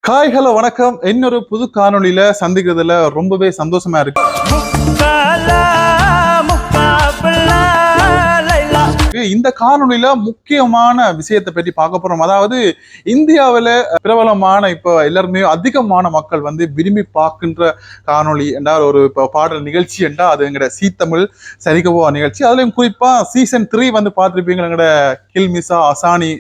Hi hello வணக்கம். இன்னொரு புது காணொளியில சந்திக்கிறதுல ரொம்பவே சந்தோஷமா இருக்கு. இந்த காணொளியில முக்கியமான விஷயத்தை பற்றி பார்க்க போறோம். அதாவது இந்தியாவில பிரபலமான இப்ப எல்லாருமே அதிகமான மக்கள் விரும்பி பார்க்கின்ற காணொளி என்றால் ஒரு பாடல் நிகழ்ச்சி என்றால் அது எங்கட சீ தமிழ் சரிகபோவா நிகழ்ச்சி. அதுலயும் குறிப்பா சீசன் 3 பார்த்திருப்பீங்க. எங்கட கில்மிசா அசானி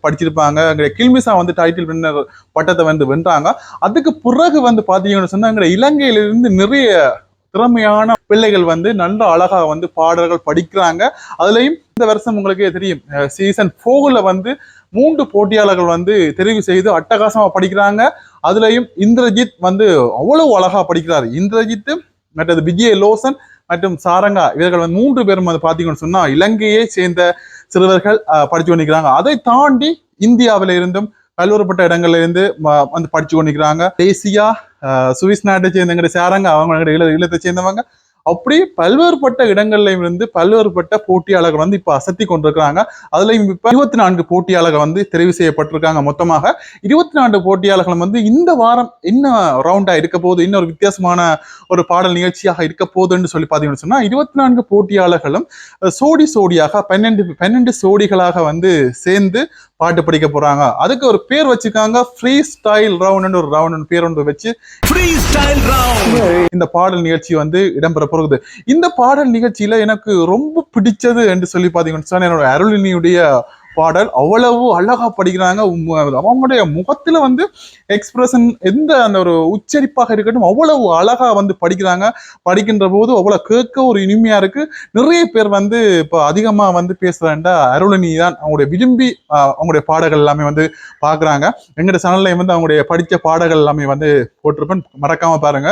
படிச்சிருப்பாங்க. கில்மிசா டைட்டில் வின்னர் பட்டத்தை வென்றாங்க. அதுக்கு பிறகு பாத்தீங்கன்னு சொன்னா எங்க இலங்கையிலிருந்து நிறைய திறமையான பிள்ளைகள் நல்ல அழகா பாடல்கள் படிக்கிறாங்க. அதுலயும் இந்த வருஷம் உங்களுக்கே தெரியும், சீசன் 4ல 3 போட்டியாளர்கள் தெரிவு செய்து அட்டகாசமா படிக்கிறாங்க. அதுலயும் இந்திரஜித் அவ்வளவு அழகா படிக்கிறார். இந்திரஜித் மற்றது விஜய் லோசன் மற்றும் சாரங்கா இவர்கள் 3 பேரும் பாத்தீங்கன்னு சொன்னா இலங்கையை சேர்ந்த சிறுவர்கள் படிச்சு கொண்டிருக்கிறாங்க. அதை தாண்டி இந்தியாவில இருந்தும் பல்வேறுபட்ட இடங்கள்ல இருந்து படிச்சு கொண்டிருக்கிறாங்க. தேசியா சுவிஸ் நாட்டை சேர்ந்த சாரங்கா அவங்க ஈழத்தை சேர்ந்தவங்க. அப்படி பல்வேறுபட்ட இடங்கள்ல இருந்து பல்வேறுபட்ட போட்டியாளர்கள் இப்ப அசத்தி கொண்டிருக்கிறாங்க. அதுலயும் இப்ப 24 போட்டியாளர்கள் தெரிவு செய்யப்பட்டிருக்காங்க. மொத்தமாக 24 போட்டியாளர்கள் இந்த வாரம் என்ன ரவுண்டா இருக்க போகுது, இன்னொரு வித்தியாசமான ஒரு பாடல் நிகழ்ச்சியாக இருக்க போகுதுன்னு சொல்லி பாத்தீங்கன்னு சொன்னா 24 போட்டியாளர்களும் சோடியாக 12 சோடிகளாக சேர்ந்து பாட்டு படிக்க போறாங்க. அதுக்கு ஒரு பேர் வச்சுக்காங்க, ஃப்ரீ ஸ்டைல் ரவுண்ட் ஒரு ரவுண்ட் பேர் ஒன்று வச்சு இந்த பாடல் நிகழ்ச்சி இடம்பெற போகுது. இந்த பாடல் நிகழ்ச்சியில எனக்கு ரொம்ப பிடிச்சது என்று சொல்லி பாத்தீங்கன்னா என்னோட அருளினியுடைய பாடல் அவ்வளவு அழகா படிக்கிறாங்க. அவங்களுடைய முகத்துல எக்ஸ்பிரஷன் எந்த அந்த ஒரு உச்சரிப்பாக இருக்கட்டும் அவ்வளவு அழகா படிக்கிறாங்க. படிக்கின்ற போது அவ்வளவு கேட்க ஒரு இனிமையா இருக்கு. நிறைய பேர் இப்ப அதிகமா பேசுறேன்டா அருளினி தான் அவங்களுடைய விரும்பி அவங்களுடைய பாடல்கள் எல்லாமே பாக்குறாங்க. எங்களுடைய சேனல்ல அவங்களுடைய படிச்ச பாடல்கள் எல்லாமே போட்டிருப்பேன், மறக்காம பாருங்க.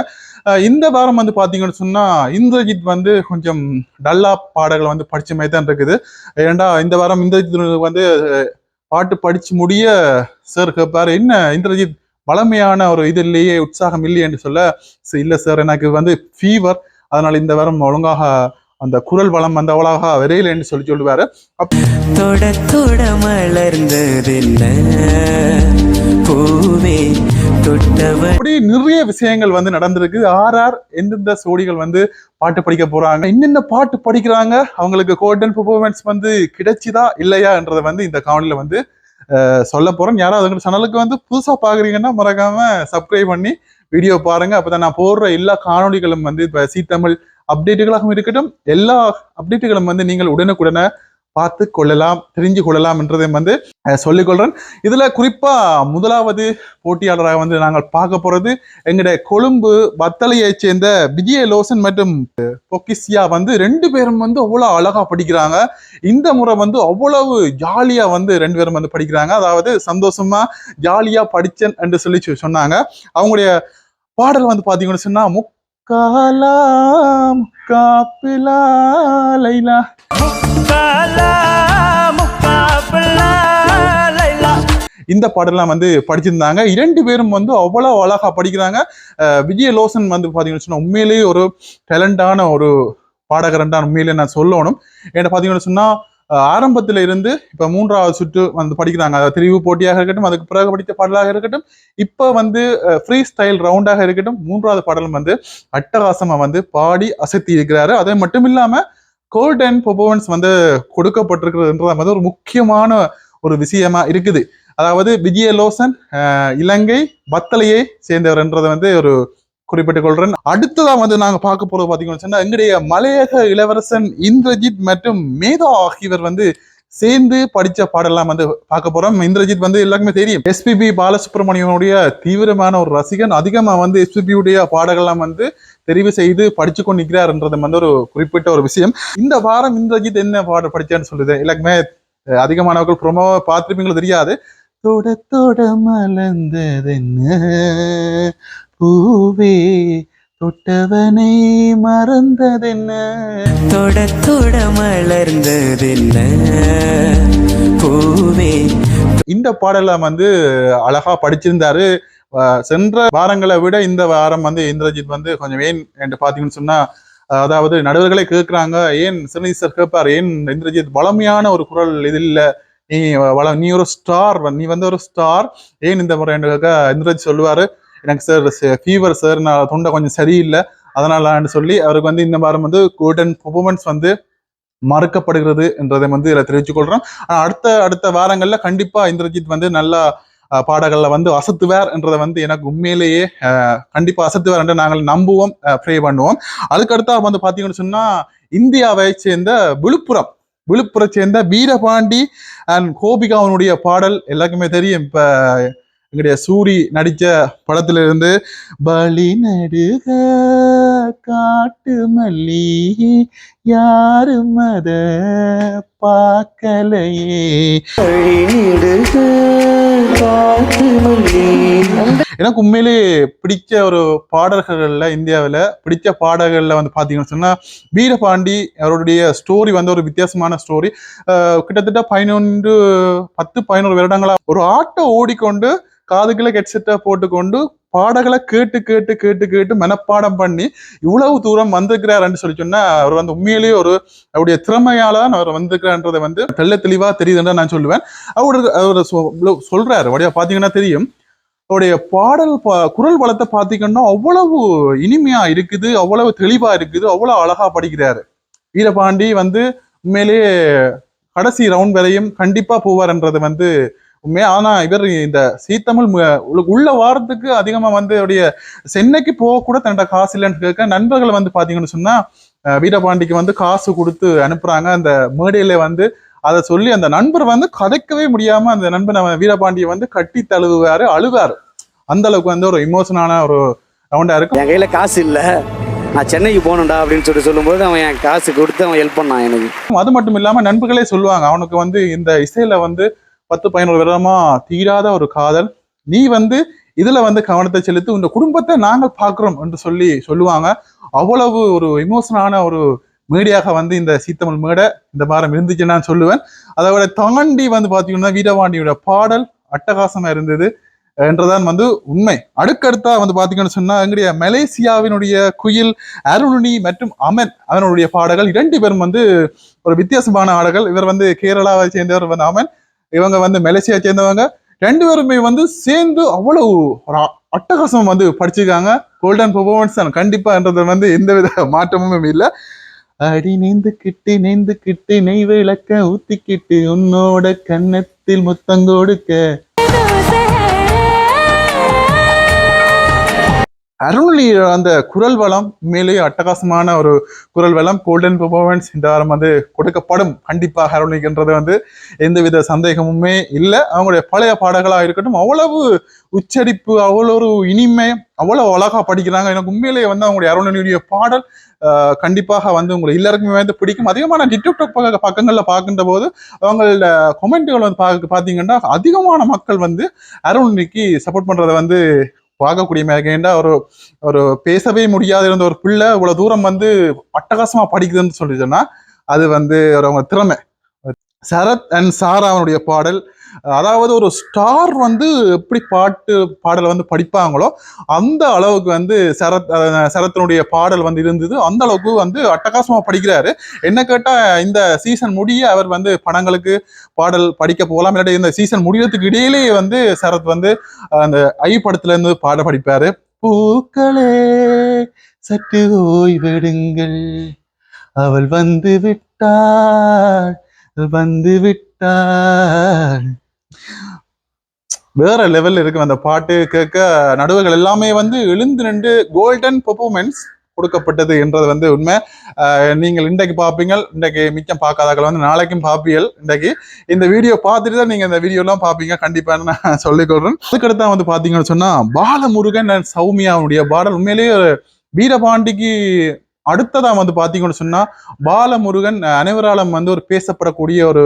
இந்த வாரம் பாத்தீங்கன்னு சொன்னா இந்திரஜித் கொஞ்சம் டல்லா பாடல்கள் படிச்ச மாதிரி தான் இருக்குது. ஏன்டா இந்த வாரம் இந்திரஜித் பாட்டு படிச்சு முடிய சார் கேட்பாரு, என்ன இந்திரஜித் வளமையான ஒரு இது இல்லையே, உற்சாகம் இல்லையே என்று சொல்ல, இல்ல சார் எனக்கு ஃபீவர், அதனால இந்த வாரம் ஒழுங்காக அந்த குரல் வளம் அவ்வளவாக விரையில் என்று சொல்லுவாரு. அப்படி நிறைய விஷயங்கள் நடந்திருக்கு. ஆர்ஆர் எந்தெந்த சோடிகள் பாட்டு படிக்க போறாங்க, என்னென்ன பாட்டு படிக்கிறாங்க, அவங்களுக்கு கோல்டன் பெர்ஃபார்மன்ஸ் கிடைச்சுதா இல்லையா என்றதை இந்த காணொலியில சொல்ல போறேன். யாராவது சேனலுக்கு புதுசா பாக்குறீங்கன்னா மறக்காம சப்ஸ்கிரைப் பண்ணி வீடியோ பாருங்க. அப்பதான் நான் போடுற எல்லா காணொலிகளும் இப்ப சீ தமிழ் அப்டேட்டுகளாகவும் இருக்கட்டும், எல்லா அப்டேட்டுகளும் நீங்கள் உடனுக்குடனே பார்த்து கொள்ளலாம், தெரிஞ்சு கொள்ளலாம் என்றதை சொல்லிக் கொள்றேன். இதுல குறிப்பா முதலாவது போட்டியாளராக நாங்கள் பார்க்க போறது எங்களுடைய கொழும்பு வத்தலையை சேர்ந்த விஜய் லோசன் மற்றும் பொக்கிசியா 2 பேரும் அவ்வளவு அழகா படிக்கிறாங்க. இந்த முறை அவ்வளவு ஜாலியா 2 பேரும் படிக்கிறாங்க. அதாவது சந்தோஷமா ஜாலியா படிச்சேன் என்று சொல்லி சொன்னாங்க. அவங்களுடைய பாடல் பாத்தீங்கன்னு சொன்னா முக்காலாம் காப்பிலா லைலா இந்த பாடலாம் படிச்சிருந்தாங்க. 2 பேரும் அவ்வளவு அழகா படிக்கிறாங்க. விஜய் லோசன் பாத்தீங்கன்னு சொன்னா உண்மையிலேயே ஒரு டேலண்டான ஒரு பாடகரன் தான் உண்மையிலேயே நான் சொல்லணும். என்ன பாத்தீங்கன்னு சொன்னா ஆரம்பத்துல இருந்து இப்ப 3வது சுற்று படிக்கிறாங்க. தெரிவு போட்டியாக இருக்கட்டும், அதுக்கு பிறகு படித்த பாடலாக இருக்கட்டும், இப்ப ஃப்ரீ ஸ்டைல் ரவுண்டாக இருக்கட்டும், 3வது பாடலும் அட்டகாசமா பாடி அசத்தி இருக்கிறாரு. அதை மட்டும் இல்லாம கோல்டன் பெர்ஃபார்மன்ஸ் கொடுக்கப்பட்டிருக்கிறதுன்றது ஒரு முக்கியமான ஒரு விஷயமா இருக்குது. அதாவது விஜய் லோசன் இலங்கை வத்தலையை சேர்ந்தவர் என்றதை ஒரு குறிப்பிட்டுக் கொள்றேன். அடுத்ததா நாங்க பார்க்க போறது பாத்தீங்கன்னு சொன்னா எங்களுடைய மலையக இளவரசன் இந்திரஜித் மற்றும் மேதா ஆகியவர் சேர்ந்து படிச்ச பாடலாம் பார்க்க போறோம். இந்திரஜித் எல்லாருக்குமே தெரியும், எஸ்பிபி பாலசுப்ரமணியனுடைய தீவிரமான ஒரு ரசிகன். அதிகமா எஸ்பிபி உடைய பாடல்கள்லாம் தெரிவு செய்து படிச்சு கொண்டு நிற்கிறார்ன்றது ஒரு குறிப்பிட்ட ஒரு விஷயம். இந்த வாரம் இந்திரஜித் என்ன பாடல் படிச்சான்னு சொல்லுது எல்லாருக்குமே அதிகமானவர்கள் ப்ரொமோ பார்த்திருப்பீங்களோ தெரியாது. தொட தொட மலர்ந்ததென்ன பூவே தொட்டவனை மறந்ததென்ன, தொட தொட மலர்ந்ததென்ன பூவே. இந்த பாடல அழகா படிச்சிருந்தாரு. சென்ற வாரங்களை விட இந்த வாரம் இந்திரஜித் கொஞ்சம் ஏன் என்று பாத்தீங்கன்னு சொன்னா, அதாவது நடுவர்களே கேட்கிறாங்க, ஏன் சிறுநீசர் கேட்பார், ஏன் இந்திரஜித் வளமையான ஒரு குரல் இது இல்ல, நீ ஒரு ஸ்டார், நீ வந்து ஒரு ஸ்டார், ஏன் இந்த முறை இந்திரஜித் சொல்லுவாரு, எனக்கு சார் ஃபீவர் சார், நான் தொண்டை கொஞ்சம் சரியில்லை அதனாலன்னு சொல்லி அவருக்கு வந்து இந்த வாரம் வந்து கோல்டன் பெர்ஃபார்மன்ஸ் வந்து மறுக்கப்படுகிறது என்றதை வந்து இதில் தெரிவித்துக் கொள்றோம். ஆனா அடுத்த அடுத்த வாரங்கள்ல கண்டிப்பா இந்திரஜித் வந்து நல்லா பாடல்கள்ல வந்து அசத்துவார் என்றதை வந்து எனக்கு உண்மையிலேயே கண்டிப்பா அசத்துவார் என்று நாங்கள் நம்புவோம், ப்ரே பண்ணுவோம். அதுக்கடுத்தா வந்து பாத்தீங்கன்னு சொன்னா இந்தியாவை சேர்ந்த விழுப்புரம் சேர்ந்த வீரபாண்டி அண்ட் கோபிகாவனுடைய பாடல் எல்லாருக்குமே தெரியும். இப்ப எங்களுடைய சூரி நடிச்ச படத்துல இருந்து பலி நடுக காட்டு மல்லி யாரும் அத பார்க்கலையே, எனக்கு உண்மையிலே பிடிச்ச ஒரு பாடல்கள்ல இந்தியாவில் பிடிச்ச பாடல்கள்ல வந்து பாத்தீங்கன்னு சொன்னா வீரபாண்டி அவருடைய ஸ்டோரி வந்து ஒரு வித்தியாசமான ஸ்டோரி. கிட்டத்தட்ட 10-11 வருடங்களா ஒரு ஆட்டோ ஓடிக்கொண்டு காதுகளை ஹெட்செட்டை போட்டுக்கொண்டு பாடல்களை கேட்டு கேட்டு கேட்டு கேட்டு மனப்பாடம் பண்ணி இவ்வளவு தூரம் வந்திருக்கிறாருன்னு சொல்லி சொன்னா அவர் வந்து உண்மையிலேயே அவருடைய திறமையால அவர் வந்திருக்கிறான்றதை வந்து தெள்ள தெளிவா தெரியுதுன்னு நான் சொல்லுவேன். அவர் சொல்றாரு வழியா பாத்தீங்கன்னா தெரியும், அவருடைய பாடல் குரல் வளத்தை பாத்தீங்கன்னா அவ்வளவு இனிமையா இருக்குது, அவ்வளவு தெளிவா இருக்குது, அவ்வளவு அழகா படிக்கிறாரு. வீரபாண்டி வந்து உண்மையிலேயே கடைசி ரவுண்ட் வரையும் கண்டிப்பா போவார்ன்றது வந்து உண்மையா. ஆனா இவர் இந்த சீத்தமிழ் உள்ள வாரத்துக்கு அதிகமா வந்து அவருடைய சென்னைக்கு போக கூட தன்னோட காசு இல்லைன்னு கேட்க நண்பர்கள் வந்து பாத்தீங்கன்னு சொன்னா வீரபாண்டிக்கு வந்து காசு கொடுத்து அனுப்புறாங்க. அந்த மேடையில வந்து அதை சொல்லி அந்த நண்பர் வந்து கதைக்கவே முடியாம அந்த நண்பன் வீரபாண்டியை வந்து கட்டி தழுவுவாரு, அழுவாரு. அந்த அளவுக்கு வந்து ஒரு இமோஷனான ஒரு ரவுண்டா இருக்கு. என் கையில காசு இல்ல, நான் சென்னைக்கு போகணும்டா அப்படின்னு சொல்லும்போது அவன் என் காசு கொடுத்து அவன் ஹெல்ப் பண்ணான் எனக்கு. அது மட்டும் இல்லாம நண்பர்களே சொல்லுவாங்க, அவனுக்கு வந்து இந்த இசையில வந்து 10-11 வருடமா தீராத ஒரு காதல், நீ வந்து இதுல வந்து கவனத்தை செலுத்தி உங்க குடும்பத்தை நாங்கள் பாக்குறோம் என்று சொல்லுவாங்க. அவ்வளவு ஒரு இமோஷனான ஒரு மேடையாக வந்து இந்த சீத்தமிழ் மேடை இந்த வாரம் இருந்துச்சு நான் சொல்லுவேன். அதோட தாண்டி வந்து பாத்தீங்கன்னா வீரபாண்டியோட பாடல் அட்டகாசமா இருந்தது என்றதான் வந்து உண்மை. அடுக்கடுத்தா வந்து பாத்தீங்கன்னு சொன்னா எங்களுடைய மலேசியாவினுடைய குயில் அருணி மற்றும் அமன் அவனுடைய பாடல்கள் 2 பேரும் வந்து ஒரு வித்தியாசமான ஆடல்கள். இவர் வந்து கேரளாவை சேர்ந்தவர் வந்து அமன், இவங்க வந்து மலேசியா சேர்ந்தவங்க. 2 பேருமே வந்து சேர்ந்து அவ்வளவு ஒரு அட்டகாசம் வந்து படிச்சிருக்காங்க. கோல்டன் பெர்ஃபார்மன்ஸ் தான் கண்டிப்பான்றது வந்து எந்தவித மாற்றமும் இல்லை. அடி நெய்ந்துக்கிட்டு நெய் விளக்க ஊத்திக்கிட்டு உன்னோட கன்னத்தில் முத்தங்கொடுக்க அருள்லி அந்த குரல் வளம் மேலேயே அட்டகாசமான ஒரு குரல் வளம். கோல்டன் பெர்ஃபார்மன்ஸ் இந்த வாரம் வந்து கொடுக்கப்படும் கண்டிப்பாக அருள்லின்றது வந்து எந்தவித சந்தேகமுமே இல்லை. அவங்களுடைய பழைய பாடல்களா இருக்கட்டும் அவ்வளவு உச்சரிப்பு, அவ்வளவு இனிமை, அவ்வளவு அழகா படிக்கிறாங்க. எனக்கு உண்மையிலேயே வந்து அவங்களுடைய அருள்லியுடைய பாடல் கண்டிப்பாக வந்து உங்களுக்கு எல்லாருக்குமே வந்து பிடிக்கும். அதிகமான டிக்டாக் பக்கங்கள்ல பார்க்கின்ற போது அவங்களோட கொமெண்ட்டுகள் வந்து பாத்தீங்கன்னா அதிகமான மக்கள் வந்து அருள்லிக்கு சப்போர்ட் பண்றதை வந்து பார்க்கக்கூடிய மேகேண்டா ஒரு பேசவே முடியாத இருந்த ஒரு பிள்ளை இவ்வளவு தூரம் வந்து அட்டகாசமா படிக்குதுன்னு சொல்லி சொன்னா அது வந்து அவங்க திறமை. சரத் அண்ட் சாரா அவனுடைய பாடல், அதாவது ஒரு ஸ்டார் வந்து எப்படி பாடலை வந்து படிப்பாங்களோ அந்த அளவுக்கு வந்து சரத்தினுடைய பாடல் வந்து இருந்தது. அந்த அளவுக்கு வந்து அட்டகாசமா படிக்கிறாரு. என்ன கேட்டா இந்த சீசன் முடிய அவர் வந்து படங்களுக்கு பாடல் படிக்க போகலாம், இல்லாட்டி இந்த சீசன் முடியறதுக்கு இடையிலேயே வந்து சரத் வந்து அந்த படத்துல இருந்து பாட படிப்பாரு. பூக்களே சற்று ஓய்வெடுங்கள், அவள் வந்து விட்டாள் வேற லெவல்ல இருக்கு அந்த பாட்டு கேட்க. நடுவர்கள் எல்லாமே வந்து எழுந்து நின்று கோல்டன் பெர்ஃபார்மன்ஸ் கொடுக்கப்பட்டது என்றது வந்து உண்மை. நீங்கள் இன்றைக்கு பார்ப்பீங்கள், இன்றைக்கு மிச்சம் பார்க்காதாக்கள் வந்து நாளைக்கும் பார்ப்பீர்கள். இன்றைக்கு இந்த வீடியோ பார்த்துட்டு தான் நீங்க இந்த வீடியோ எல்லாம் பார்ப்பீங்க கண்டிப்பா நான் சொல்லிக்கொள்றேன். அதுக்கடுத்தா வந்து பாத்தீங்கன்னு சொன்னா பாலமுருகன் அண்ட் சௌமியாவுடைய பாடல் உண்மையிலேயே வீரபாண்டிக்கு அடுத்ததா வந்து பாத்தீங்கன்னு சொன்னா பாலமுருகன் அனைவராலும் வந்து ஒரு பேசப்படக்கூடிய ஒரு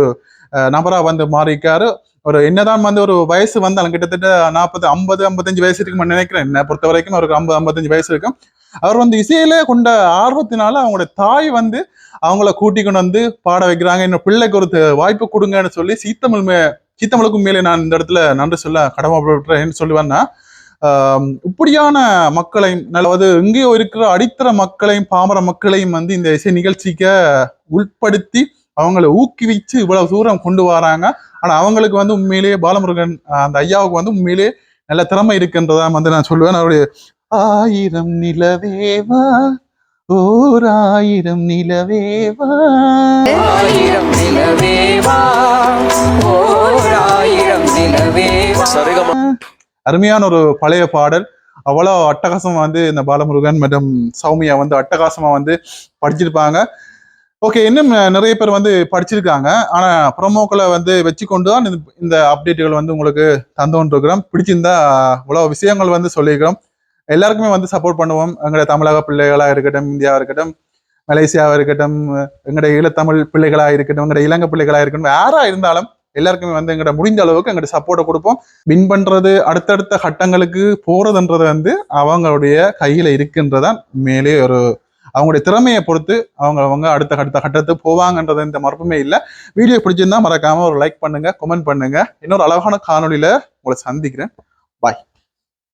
நபரா வந்து மாறிக்காரு. ஒரு என்னதான் வந்து ஒரு வயசு வந்தாலும் கிட்டத்தட்ட 40-50-55 வயசு இருக்குன்னு நினைக்கிறேன். என்ன பொறுத்த வரைக்கும் அவருக்கு 50-55 வயசு இருக்கும். அவர் வந்து இசையிலே கொண்ட ஆர்வத்தினால அவங்களுடைய தாய் வந்து அவங்கள கூட்டிக்கொண்டு வந்து பாட வைக்கிறாங்க. இன்னும் பிள்ளைக்கு ஒரு வாய்ப்பு கொடுங்கன்னு சொல்லி சீத்தமிழுக்கும் மேலே நான் இந்த இடத்துல நன்றி சொல்ல கடமைப்பட்டேன்னு சொல்லுவேன்னா, இப்படியான மக்களையும் அதாவது எங்கேயோ இருக்கிற அடித்தர மக்களையும் பாமர மக்களையும் வந்து இந்த இசை நிகழ்ச்சிக்க உட்படுத்தி அவங்களை ஊக்குவிச்சு இவ்வளவு தூரம் கொண்டு வராங்க. ஆனா அவங்களுக்கு வந்து உண்மையிலேயே பாலமுருகன் அந்த ஐயாவுக்கு வந்து உண்மையிலேயே நல்ல திறமை இருக்குன்றதா வந்து நான் சொல்லுவேன். அவருடைய ஆயிரம் நிலவேவா ஓர் ஆயிரம் நிலவேவா ஆயிரம் நிலவேவா ஓர் ஆயிரம் நிலவேவா. சரிகமா. அருமையான ஒரு பழைய பாடல். அவ்வளவு அட்டகாசமா வந்து இந்த பாலமுருகன் மற்றும் சௌமியா வந்து அட்டகாசமா வந்து படிச்சிருப்பாங்க. ஓகே, இன்னும் நிறைய பேர் வந்து படிச்சிருக்காங்க. ஆனா ப்ரோமோக்களை வந்து வச்சுக்கொண்டு தான் இந்த அப்டேட்டுகள் வந்து உங்களுக்கு தந்தோன்னு இருக்கிறோம். பிடிச்சிருந்தா இவ்வளவு விஷயங்கள் வந்து சொல்லியிருக்கிறோம். எல்லாருக்குமே வந்து சப்போர்ட் பண்ணுவோம். எங்களுடைய தமிழக பிள்ளைகளா இருக்கட்டும், இந்தியாவா இருக்கட்டும், மலேசியாவா இருக்கட்டும், எங்களுடைய ஈழத்தமிழ் பிள்ளைகளா இருக்கட்டும், எங்களுடைய இலங்கை பிள்ளைகளா இருக்கட்டும், யாரா இருந்தாலும் எல்லாருக்குமே வந்து எங்கள்ட முடிஞ்ச அளவுக்கு எங்களுடைய சப்போர்ட்டை கொடுப்போம். வின் பண்றது அடுத்தடுத்த கட்டங்களுக்கு போறதுன்றது வந்து அவங்களுடைய கையில இருக்குன்றதான் மேலே ஒரு அவங்களுடைய திறமையை பொறுத்து அவங்க அடுத்த அடுத்த கட்டத்துக்கு போவாங்கன்றது இந்த மறுப்புமே இல்லை. வீடியோ பிடிச்சிருந்தா மறக்காம ஒரு லைக் பண்ணுங்க, கமெண்ட் பண்ணுங்க. இன்னொரு அழகான காணொலியில உங்களை சந்திக்கிறேன். பாய்.